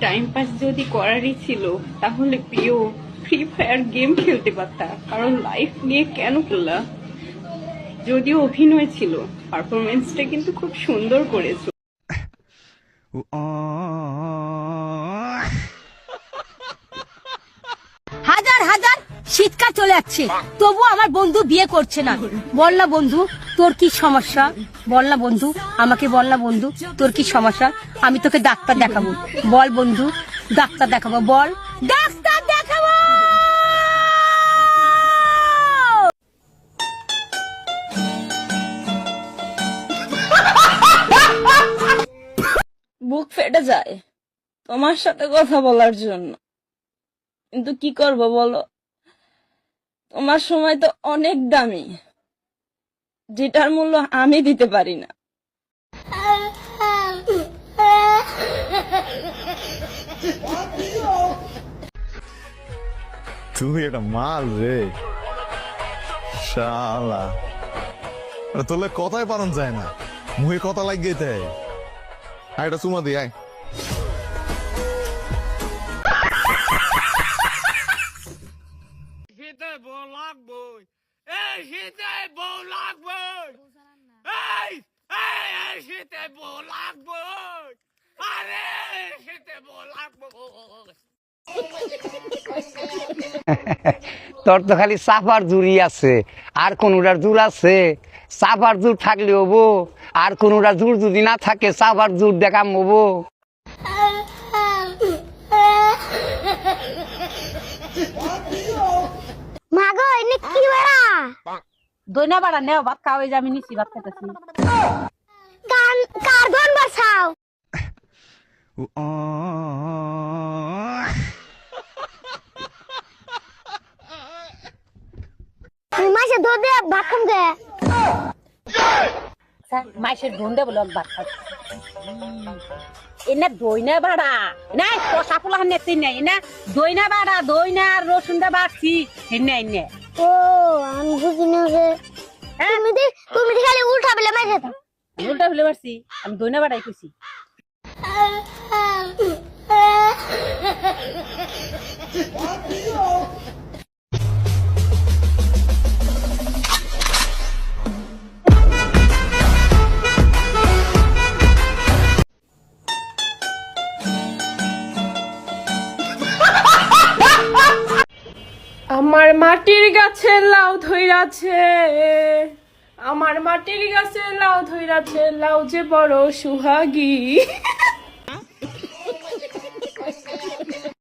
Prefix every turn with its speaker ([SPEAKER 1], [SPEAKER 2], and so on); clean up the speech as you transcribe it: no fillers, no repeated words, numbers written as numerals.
[SPEAKER 1] Time pass যদি করারই ছিল তাহলে প্রিয় ফ্রি ফায়ার গেম খেলতে পারতা, কারণ লাইফ নিয়ে কেন করলা? যদিও অভিনয় ছিল, পারফরমেন্সটা কিন্তু খুব সুন্দর করেছো।
[SPEAKER 2] হাজার হাজার শীতকাল চলে যাচ্ছে, তবু আমার বন্ধু বিয়ে করছে না। বল না বন্ধু, তোর কি সমস্যা? বল না বন্ধু, আমাকে বল না বন্ধু, তোর কি সমস্যা? আমি তোকে ডাক্তার দেখাবো। বল বন্ধু, ডাক্তার দেখাবো। বল, ডাক্তার দেখাবো।
[SPEAKER 3] বুক ফেটে যায় তোমার সাথে কথা বলার জন্য, কিন্তু কি করব বলো? তোমার সময় তো অনেক দামি, যেটার মূল্য আমি দিতে পারি না।
[SPEAKER 4] তুই একটা মাল রে শালা, তোলে কথাই পালন যায় না, মুখে কথা লাগিয়ে দেয়। আয় এটা চুমা দি, আয়।
[SPEAKER 5] শীতে বউ লাগবই, এই শীতে বউ লাগবই, এই এই শীতে বউ লাগবই, আরে শীতে বউ লাগবই।
[SPEAKER 6] তোর তো খালি সাফার জুড়ি আছে, আর কোনটার জোর আছে? সাফার জোর থাকলে হবো, আর কোনটার জোর যদি না থাকে সাফার জোর দেখাম হবো।
[SPEAKER 2] মাগো এনে কি বেড়া? দইনা বাড়া নেও, ভাত খাওয়াই যে আমি নিছি, ভাত খাইতেছি। কার গান বাসাও? মাসে দোদে ভাত খাম গে। মাসের ধন্দে বলে ভাত খাই। এনে দইনা বাড়া না, কষা পোলা নেতি নাই না, দইনা বাড়া, দইনা আর রসুনটা বাড়ছি এনে এনে। ও আমি বুঝি না রে। তুমি খালি উল্টা বেলে মাইরে দাও। উল্টা বেলে মারছি, আমি দইনা বাড়াই কইছি।
[SPEAKER 1] আমার মাটির গাছে লাউ ধইরাছে, আমার মাটির গাছে লাউ ধইরাছে, লাউ যে বড় সুহাগী।